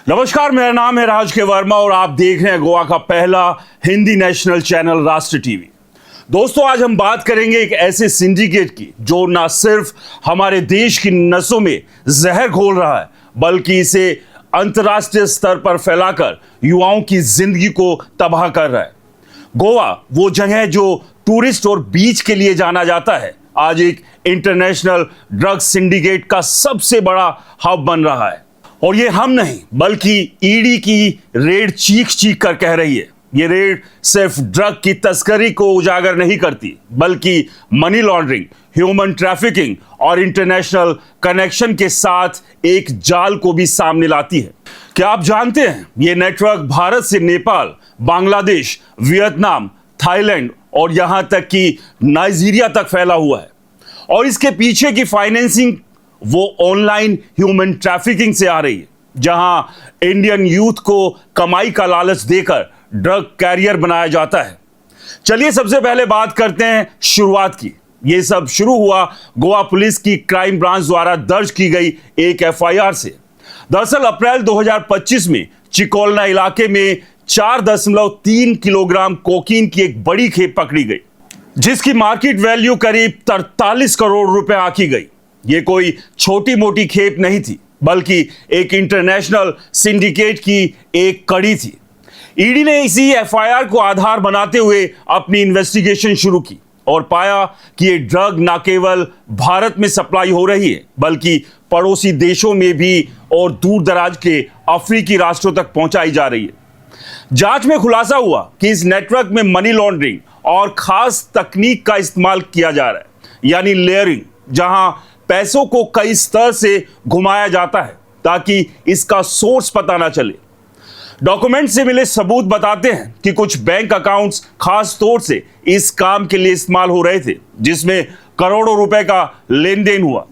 नमस्कार, मेरा नाम है राज के वर्मा और आप देख रहे हैं गोवा का पहला हिंदी नेशनल चैनल राष्ट्र टीवी। दोस्तों, आज हम बात करेंगे एक ऐसे सिंडिकेट की जो ना सिर्फ हमारे देश की नसों में जहर घोल रहा है बल्कि इसे अंतर्राष्ट्रीय स्तर पर फैलाकर युवाओं की जिंदगी को तबाह कर रहा है। गोवा वो जगह है जो टूरिस्ट और बीच के लिए जाना जाता है, आज एक इंटरनेशनल ड्रग सिंडिकेट का सबसे बड़ा हब बन रहा है। और ये हम नहीं बल्कि ईडी की रेड चीख चीख कर कह रही है। ये रेड सिर्फ ड्रग की तस्करी को उजागर नहीं करती बल्कि मनी लॉन्ड्रिंग, ह्यूमन ट्रैफिकिंग और इंटरनेशनल कनेक्शन के साथ एक जाल को भी सामने लाती है। क्या आप जानते हैं ये नेटवर्क भारत से नेपाल, बांग्लादेश, वियतनाम, थाईलैंड और यहां तक कि नाइजीरिया तक फैला हुआ है। और इसके पीछे की फाइनेंसिंग वो ऑनलाइन ह्यूमन ट्रैफिकिंग से आ रही है, जहां इंडियन यूथ को कमाई का लालच देकर ड्रग कैरियर बनाया जाता है। चलिए सबसे पहले बात करते हैं शुरुआत की। ये सब शुरू हुआ गोवा पुलिस की क्राइम ब्रांच द्वारा दर्ज की गई एक एफआईआर से। दरअसल अप्रैल 2025 में चिकोलना इलाके में 4.3 किलोग्राम कोकीन की एक बड़ी खेप पकड़ी गई, जिसकी मार्केट वैल्यू करीब 43 करोड़ रुपए आंकी गई। ये कोई छोटी मोटी खेप नहीं थी बल्कि एक इंटरनेशनल सिंडिकेट की एक कड़ी थी। ईडी ने इसी एफआईआर को आधार बनाते हुए अपनी इन्वेस्टिगेशन शुरू की और पाया कि ये ड्रग न केवल भारत में सप्लाई हो रही है बल्कि पड़ोसी देशों में भी और दूर दराज के अफ्रीकी राष्ट्रों तक पहुंचाई जा रही है। जांच में खुलासा हुआ कि इस नेटवर्क में मनी लॉन्ड्रिंग और खास तकनीक का इस्तेमाल किया जा रहा है, यानी लेयरिंग, जहां पैसों को कई स्तर से घुमाया जाता है ताकि इसका सोर्स पता ना चले। डॉक्यूमेंट से मिले सबूत बताते हैं कि कुछ बैंक अकाउंट्स खास तौर से इस काम के लिए इस्तेमाल हो रहे थे, जिसमें करोड़ों रुपए का लेन देन हुआ।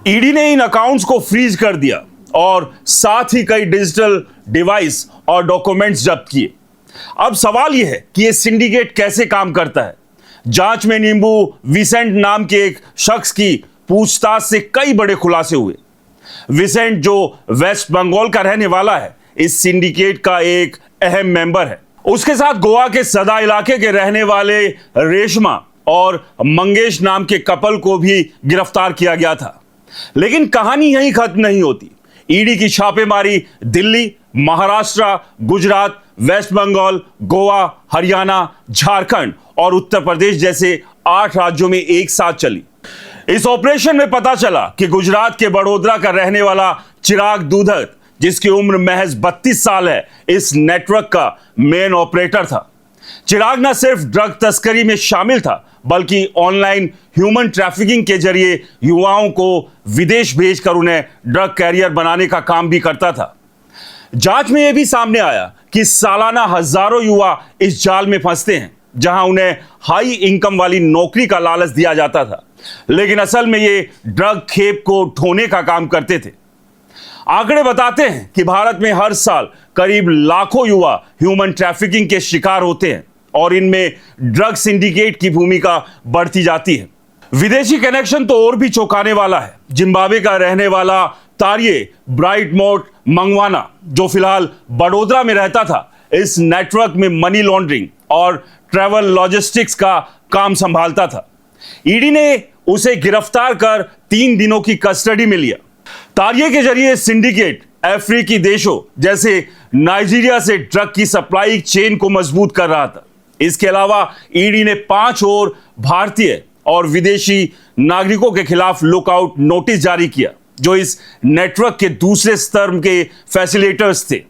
ईडी ने इन अकाउंट्स को फ्रीज कर दिया और साथ ही कई डिजिटल डिवाइस और डॉक्यूमेंट्स जब्त किए। अब सवाल यह है कि यह सिंडिकेट कैसे काम करता है। जांच में नींबू विसेंट नाम के एक शख्स की पूछताछ से कई बड़े खुलासे हुए। विसेंट, जो वेस्ट बंगाल का रहने वाला है, इस सिंडिकेट का एक अहम मेंबर है। उसके साथ गोवा के सदा इलाके के रहने वाले रेशमा और मंगेश नाम के कपल को भी गिरफ्तार किया गया था। लेकिन कहानी यहीं खत्म नहीं होती। ईडी की छापेमारी दिल्ली, महाराष्ट्र, गुजरात, वेस्ट बंगाल, गोवा, हरियाणा, झारखंड और उत्तर प्रदेश जैसे 8 राज्यों में एक साथ चली। इस ऑपरेशन में पता चला कि गुजरात के बड़ोदरा का रहने वाला चिराग दूधत, जिसकी उम्र महज 32 साल है, इस नेटवर्क का मेन ऑपरेटर था। चिराग न सिर्फ ड्रग तस्करी में शामिल था बल्कि ऑनलाइन ह्यूमन ट्रैफिकिंग के जरिए युवाओं को विदेश भेजकर उन्हें ड्रग कैरियर बनाने का काम भी करता था। जांच में यह भी सामने आया कि सालाना हजारों युवा इस जाल में फंसते हैं, जहां उन्हें हाई इनकम वाली नौकरी का लालच दिया जाता था, लेकिन असल में ये ड्रग खेप को ढोने का काम करते थे। आंकड़े बताते हैं कि भारत में हर साल करीब लाखों युवा ह्यूमन ट्रैफिकिंग के शिकार होते हैं और इनमें ड्रग सिंडिकेट की भूमिका बढ़ती जाती है। विदेशी कनेक्शन तो और भी चौंकाने वाला है। जिम्बाब्वे का रहने वाला तारिये ब्राइटमोट मंगवाना, जो फिलहाल बड़ोदरा में रहता था, इस नेटवर्क में मनी लॉन्ड्रिंग और ट्रैवल लॉजिस्टिक्स का काम संभालता था। ईडी ने उसे गिरफ्तार कर 3 दिनों की कस्टडी में लिया। तारिये के जरिए सिंडिकेट अफ्रीकी देशों जैसे नाइजीरिया से ड्रग की सप्लाई चेन को मजबूत कर रहा था। इसके अलावा ईडी ने 5 और भारतीय और विदेशी नागरिकों के खिलाफ लुकआउट नोटिस जारी किया, जो इस नेटवर्क के दूसरे स्तर के फैसिलिटेटर्स थे।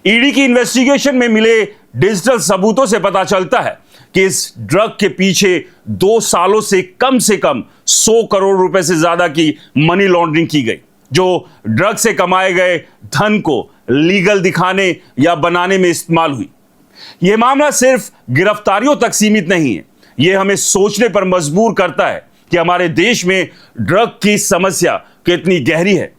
ईडी की इन्वेस्टिगेशन में मिले डिजिटल सबूतों से पता चलता है कि इस ड्रग के पीछे 2 सालों से कम 100 करोड़ रुपए से ज्यादा की मनी लॉन्ड्रिंग की गई, जो ड्रग से कमाए गए धन को लीगल दिखाने या बनाने में इस्तेमाल हुई। यह मामला सिर्फ गिरफ्तारियों तक सीमित नहीं है, यह हमें सोचने पर मजबूर करता है कि हमारे देश में ड्रग की समस्या कितनी गहरी है।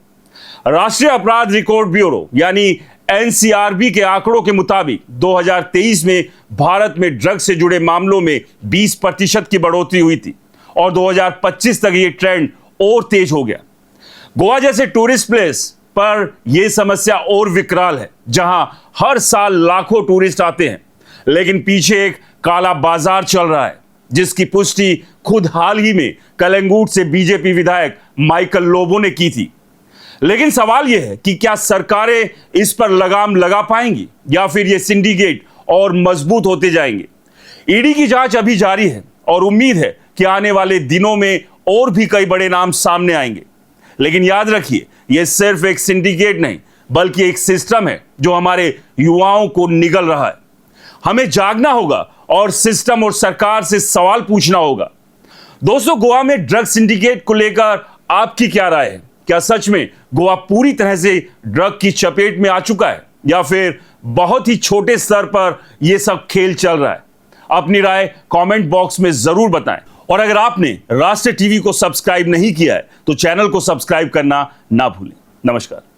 राष्ट्रीय अपराध रिकॉर्ड ब्यूरो यानी एनसीआरबी के आंकड़ों के मुताबिक 2023 में भारत में ड्रग से जुड़े मामलों में 20% की बढ़ोतरी हुई थी और 2025 तक ये ट्रेंड और तेज हो गया। गोवा जैसे टूरिस्ट प्लेस पर यह समस्या और विकराल है। जहां हर साल लाखों टूरिस्ट आते हैं, लेकिन पीछे एक काला बाजार चल रहा है, जिसकी पुष्टि खुद हाल ही में कलंगूट से बीजेपी विधायक माइकल लोबो ने की थी। लेकिन सवाल यह है कि क्या सरकारें इस पर लगाम लगा पाएंगी या फिर ये सिंडिकेट और मजबूत होते जाएंगे। ईडी की जांच अभी जारी है और उम्मीद है कि आने वाले दिनों में और भी कई बड़े नाम सामने आएंगे। लेकिन याद रखिए, यह सिर्फ एक सिंडिकेट नहीं बल्कि एक सिस्टम है जो हमारे युवाओं को निगल रहा है। हमें जागना होगा और सिस्टम और सरकार से सवाल पूछना होगा। दोस्तों, गोवा में ड्रग सिंडिकेट को लेकर आपकी क्या राय है? क्या सच में गोवा पूरी तरह से ड्रग की चपेट में आ चुका है या फिर बहुत ही छोटे स्तर पर यह सब खेल चल रहा है? अपनी राय कमेंट बॉक्स में जरूर बताएं। और अगर आपने राष्ट्र टीवी को सब्सक्राइब नहीं किया है तो चैनल को सब्सक्राइब करना ना भूलें। नमस्कार।